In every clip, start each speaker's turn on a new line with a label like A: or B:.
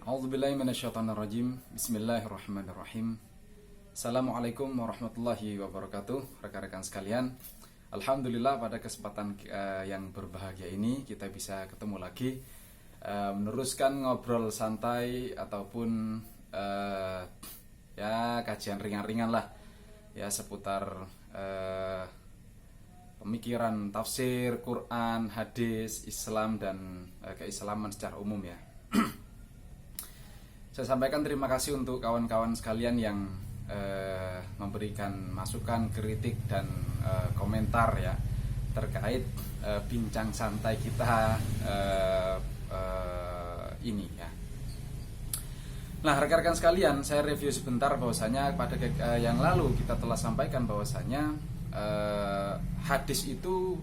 A: A'udzubillahi minasyaitonirrajim. Bismillahirrahmanirrahim. Assalamualaikum warahmatullahi wabarakatuh. Rekan-rekan sekalian, alhamdulillah pada kesempatan yang berbahagia ini kita bisa ketemu lagi meneruskan ngobrol santai ataupun ya kajian ringan-ringan lah ya seputar pemikiran tafsir Quran, hadis, Islam dan keislaman secara umum ya. Saya sampaikan terima kasih untuk kawan-kawan sekalian yang memberikan masukan, kritik dan komentar ya terkait bincang santai kita ini ya. Nah, rekan-rekan sekalian, saya review sebentar bahwasanya pada yang lalu kita telah sampaikan bahwasanya hadis itu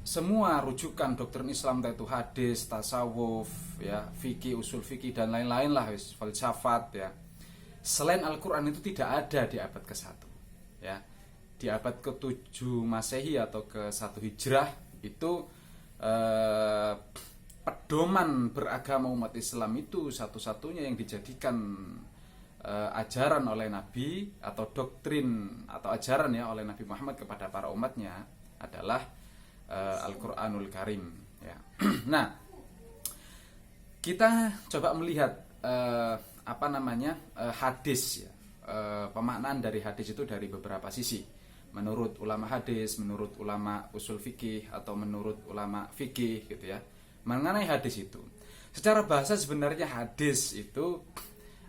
A: semua rujukan doktrin Islam, yaitu hadis, tasawuf, ya, fikih, usul fikih dan lain-lain lah, falsafat ya. Selain Al-Qur'an itu tidak ada di abad ke-1. Ya. Di abad ke-7 Masehi atau ke-1 Hijrah itu pedoman beragama umat Islam itu satu-satunya yang dijadikan ajaran oleh Nabi atau doktrin atau ajaran ya oleh Nabi Muhammad kepada para umatnya adalah Al-Quranul Karim ya. Nah, kita coba melihat hadis ya. Pemaknaan dari hadis itu dari beberapa sisi. Menurut ulama hadis, menurut ulama usul fikih atau menurut ulama fikih gitu ya. Mengenai hadis itu, secara bahasa sebenarnya hadis itu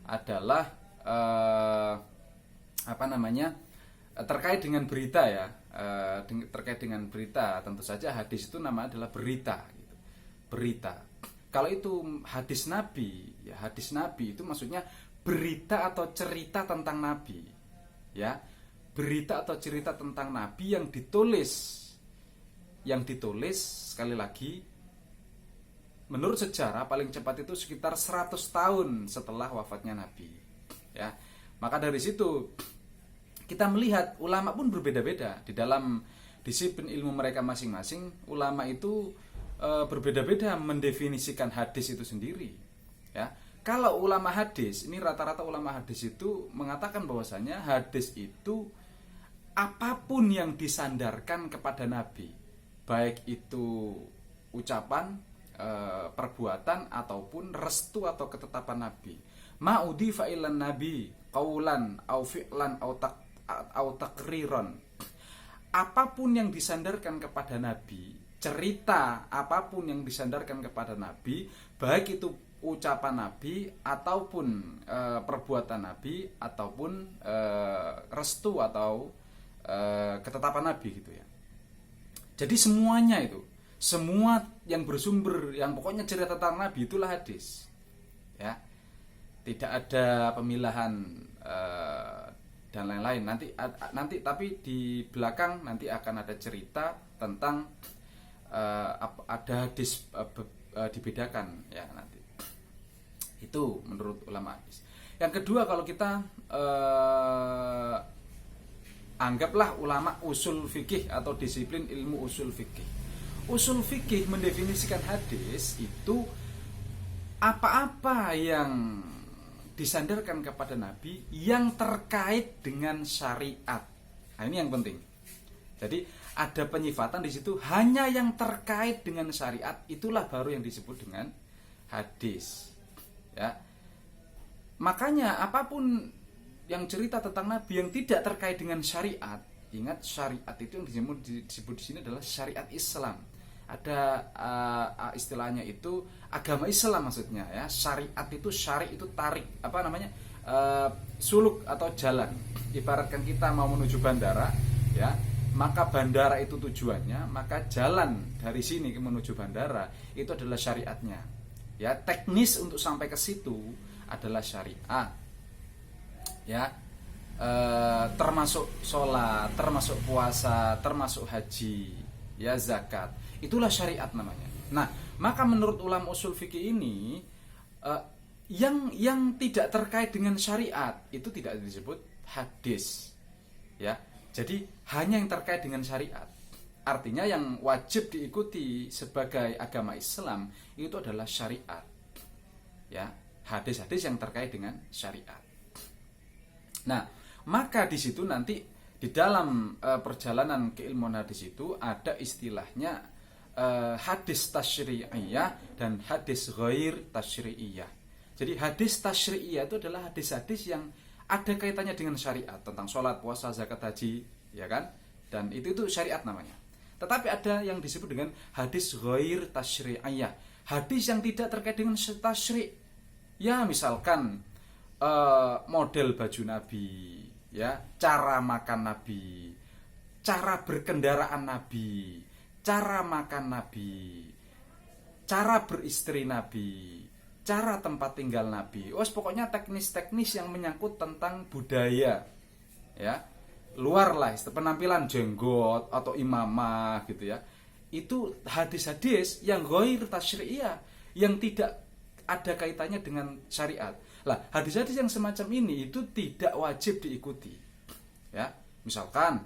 A: adalah terkait dengan berita ya. Terkait dengan berita, tentu saja hadis itu nama adalah berita gitu. Berita. Kalau itu hadis Nabi, ya hadis Nabi itu maksudnya berita atau cerita tentang Nabi. Ya. Berita atau cerita tentang Nabi yang ditulis sekali lagi menurut sejarah paling cepat itu sekitar 100 tahun setelah wafatnya Nabi. Ya. Maka dari situ kita melihat ulama pun berbeda-beda di dalam disiplin ilmu mereka masing-masing. Ulama itu berbeda-beda mendefinisikan hadis itu sendiri. Ya, kalau ulama hadis ini rata-rata ulama hadis itu mengatakan bahwasanya hadis itu apapun yang disandarkan kepada Nabi, baik itu ucapan, perbuatan ataupun restu atau ketetapan Nabi. Ma'udi fa'ilan Nabi qaulan au fi'lan au takriron. Apapun yang disandarkan kepada Nabi, cerita apapun yang disandarkan kepada Nabi, baik itu ucapan Nabi ataupun perbuatan Nabi ataupun restu atau ketetapan Nabi gitu ya. Jadi semuanya itu, semua yang bersumber, yang pokoknya cerita tentang Nabi itulah hadis. Ya. Tidak ada pemilahan dan lain-lain. Nanti tapi di belakang nanti akan ada cerita tentang ada hadis dibedakan ya nanti. Itu menurut ulama hadis. Yang kedua, kalau kita anggaplah ulama usul fikih atau disiplin ilmu usul fikih. Usul fikih mendefinisikan hadis itu apa-apa yang disandarkan kepada Nabi yang terkait dengan syariat. Nah, ini yang penting. Jadi ada penyifatan di situ hanya yang terkait dengan syariat, itulah baru yang disebut dengan hadis. Ya. Makanya apapun yang cerita tentang Nabi yang tidak terkait dengan syariat, ingat syariat itu yang disebut di sini adalah syariat Islam. Ada istilahnya itu agama Islam maksudnya ya. Syariat itu syari itu tarik suluk atau jalan. Ibaratkan kita mau menuju bandara ya, maka bandara itu tujuannya, maka jalan dari sini menuju bandara itu adalah syariatnya. Ya, teknis untuk sampai ke situ adalah syariat. Ya. Termasuk sholat, termasuk puasa, termasuk haji, ya zakat. Itulah syariat namanya. Nah, maka menurut ulama usul fikih ini yang tidak terkait dengan syariat itu tidak disebut hadis. Ya. Jadi hanya yang terkait dengan syariat. Artinya yang wajib diikuti sebagai agama Islam itu adalah syariat. Ya. hadis-hadis yang terkait dengan syariat. Nah, maka di situ nanti di dalam perjalanan keilmuan hadis itu ada istilahnya hadis tasyri'iyah dan hadis ghair tasyri'iyah. Jadi hadis tasyri'iyah itu adalah hadis-hadis yang ada kaitannya dengan syariat, tentang sholat, puasa, zakat, haji, ya kan? Dan itu syariat namanya. Tetapi ada yang disebut dengan hadis ghair tasyri'iyah, hadis yang tidak terkait dengan tasyri'. Ya, misalkan model baju Nabi, ya, cara makan Nabi, cara berkendaraan Nabi, cara makan Nabi, cara beristri Nabi, cara tempat tinggal Nabi. Pokoknya teknis-teknis yang menyangkut tentang budaya, ya, luar lah, penampilan jenggot atau imamah gitu ya. Itu hadis-hadis yang ghair tasyri'iyah, yang tidak ada kaitannya dengan syariat. Lah, hadis-hadis yang semacam ini itu tidak wajib diikuti. Ya, misalkan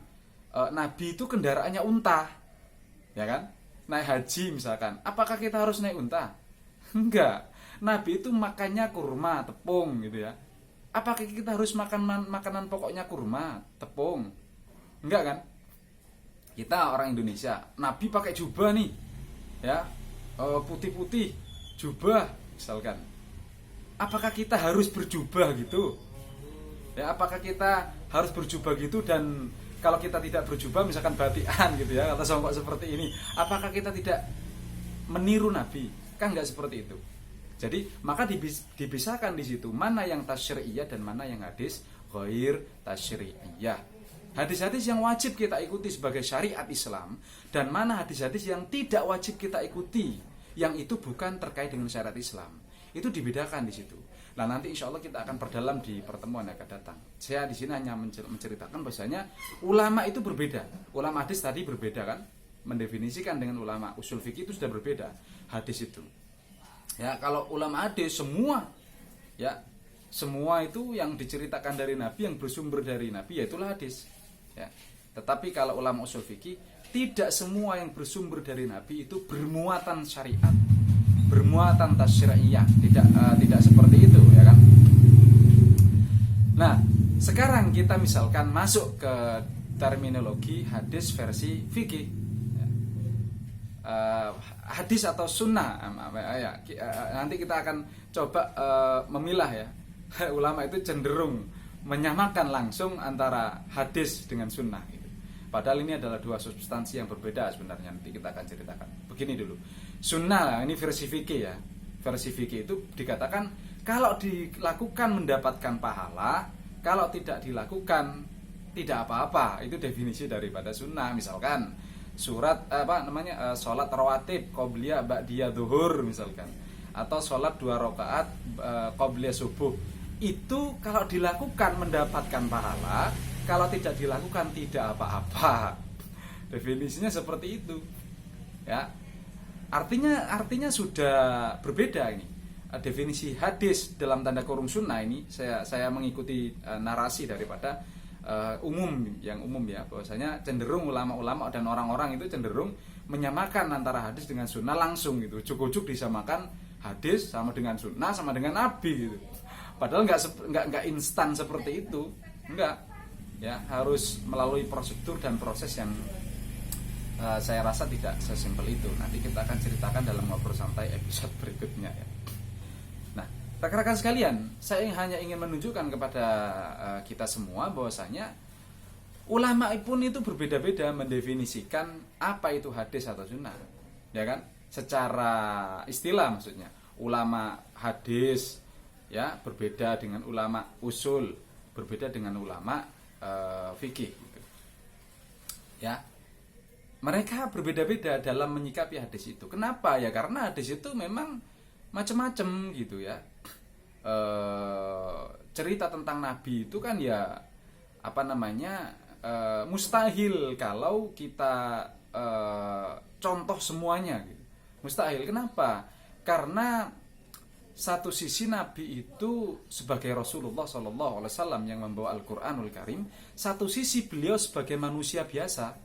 A: Nabi itu kendaraannya unta, ya kan? Naik haji misalkan, apakah kita harus naik unta? Enggak. Nabi itu makannya kurma, tepung gitu ya. Apakah kita harus makan makanan pokoknya kurma, tepung? Enggak kan? Kita orang Indonesia, Nabi pakai jubah nih, ya, putih-putih, jubah misalkan. Apakah kita harus berjubah gitu? Ya, apakah kita harus berjubah gitu, dan kalau kita tidak berjubah misalkan batikan gitu ya, atau songkok seperti ini, apakah kita tidak meniru Nabi? Kan enggak seperti itu. Jadi maka dipisahkan di situ mana yang tasyri'iyah dan mana yang hadis ghair tasyri'iyah. Hadis-hadis yang wajib kita ikuti sebagai syariat Islam, dan mana hadis-hadis yang tidak wajib kita ikuti, yang itu bukan terkait dengan syariat Islam. Itu dibedakan di situ. Nah, nanti insya Allah kita akan perdalam di pertemuan yang akan datang. Saya di sini hanya menceritakan bahwasanya ulama itu berbeda. Ulama hadis tadi berbeda kan, mendefinisikan dengan ulama usul fikih itu sudah berbeda. Hadis itu, ya, kalau ulama hadis semua, ya, semua itu yang diceritakan dari Nabi, yang bersumber dari Nabi, yaitulah hadis, ya. Tetapi kalau ulama usul fikih, tidak semua yang bersumber dari Nabi itu bermuatan syariat, bermuatan tasyri'iyah, tidak seperti itu, ya kan. Nah, sekarang kita misalkan masuk ke terminologi hadis versi fikih. Hadis atau sunnah, ya, nanti kita akan coba memilah ya. Ulama itu cenderung menyamakan langsung antara hadis dengan sunnah gitu. Padahal ini adalah dua substansi yang berbeda sebenarnya. Nanti kita akan ceritakan. Begini dulu, sunnah ini versi fikih ya. Versi fikih itu dikatakan kalau dilakukan mendapatkan pahala, kalau tidak dilakukan tidak apa-apa. Itu definisi daripada sunnah. Misalkan surat sholat rawatib qobliyah ba'diyah zuhur misalkan, atau sholat 2 rakaat qobliyah subuh, itu kalau dilakukan mendapatkan pahala, kalau tidak dilakukan tidak apa-apa. Definisinya seperti itu, ya. Artinya sudah berbeda ini. Definisi hadis dalam tanda kurung sunnah ini saya mengikuti narasi daripada umum ya, bahwasanya cenderung ulama-ulama dan orang-orang itu cenderung menyamakan antara hadis dengan sunnah langsung gitu, ujuk-ujuk disamakan hadis sama dengan sunnah sama dengan Nabi gitu. Padahal nggak instan seperti itu, enggak, ya, harus melalui prosedur dan proses yang saya rasa tidak sesimpel itu. Nanti kita akan ceritakan dalam ngobrol santai episode berikutnya ya. Rekan-rekan sekalian, saya hanya ingin menunjukkan kepada kita semua bahwasanya ulama pun itu berbeda-beda mendefinisikan apa itu hadis atau sunnah, ya kan? Secara istilah maksudnya. Ulama hadis ya berbeda dengan ulama usul, berbeda dengan ulama fikih gitu. Ya. Mereka berbeda-beda dalam menyikapi hadis itu. Kenapa? Ya karena hadis itu memang macam-macam gitu ya. Cerita tentang Nabi itu kan ya mustahil kalau kita contoh semuanya gitu. Mustahil. Kenapa? Karena satu sisi Nabi itu sebagai Rasulullah SAW yang membawa Al-Quranul Karim, satu sisi beliau sebagai manusia biasa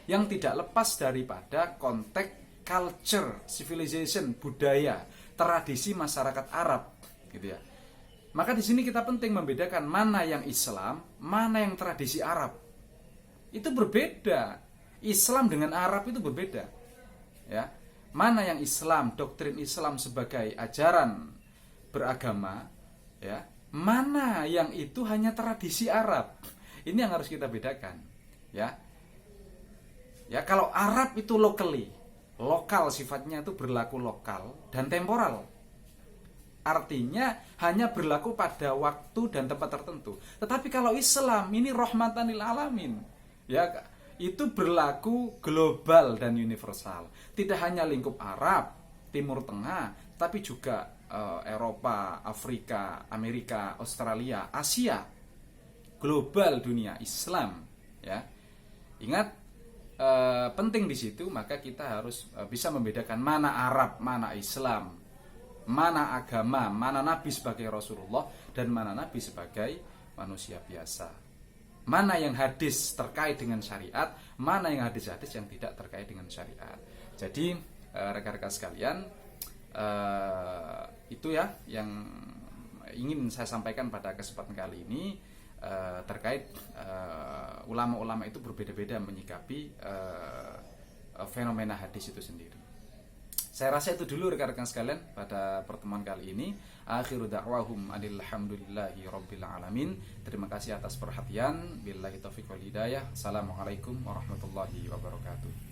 A: yang tidak lepas daripada konteks culture, civilization, budaya, tradisi masyarakat Arab, gitu ya. Maka di sini kita penting membedakan mana yang Islam, mana yang tradisi Arab. Itu berbeda. Islam dengan Arab itu berbeda. Ya. Mana yang Islam, doktrin Islam sebagai ajaran beragama, ya. Mana yang itu hanya tradisi Arab. Ini yang harus kita bedakan, ya. Ya, kalau Arab itu locally, lokal sifatnya itu berlaku lokal dan temporal. Artinya hanya berlaku pada waktu dan tempat tertentu. Tetapi kalau Islam ini rahmatan lil alamin, ya, itu berlaku global dan universal. Tidak hanya lingkup Arab, Timur Tengah, tapi juga Eropa, Afrika, Amerika, Australia, Asia. Global dunia Islam, ya. Ingat, penting di situ, maka kita harus bisa membedakan mana Arab, mana Islam, mana agama, mana Nabi sebagai Rasulullah, dan mana Nabi sebagai manusia biasa. Mana yang hadis terkait dengan syariat, mana yang hadis-hadis yang tidak terkait dengan syariat. Jadi rekan-rekan sekalian, itu ya yang ingin saya sampaikan pada kesempatan kali ini, terkait ulama-ulama itu berbeda-beda menyikapi fenomena hadis itu sendiri. Saya rasa itu dulu rekan-rekan sekalian pada pertemuan kali ini. Akhiru da'wahum alhamdulillahi rabbil alamin. Terima kasih atas perhatian. Billahi taufiq wal hidayah. Assalamualaikum warahmatullahi wabarakatuh.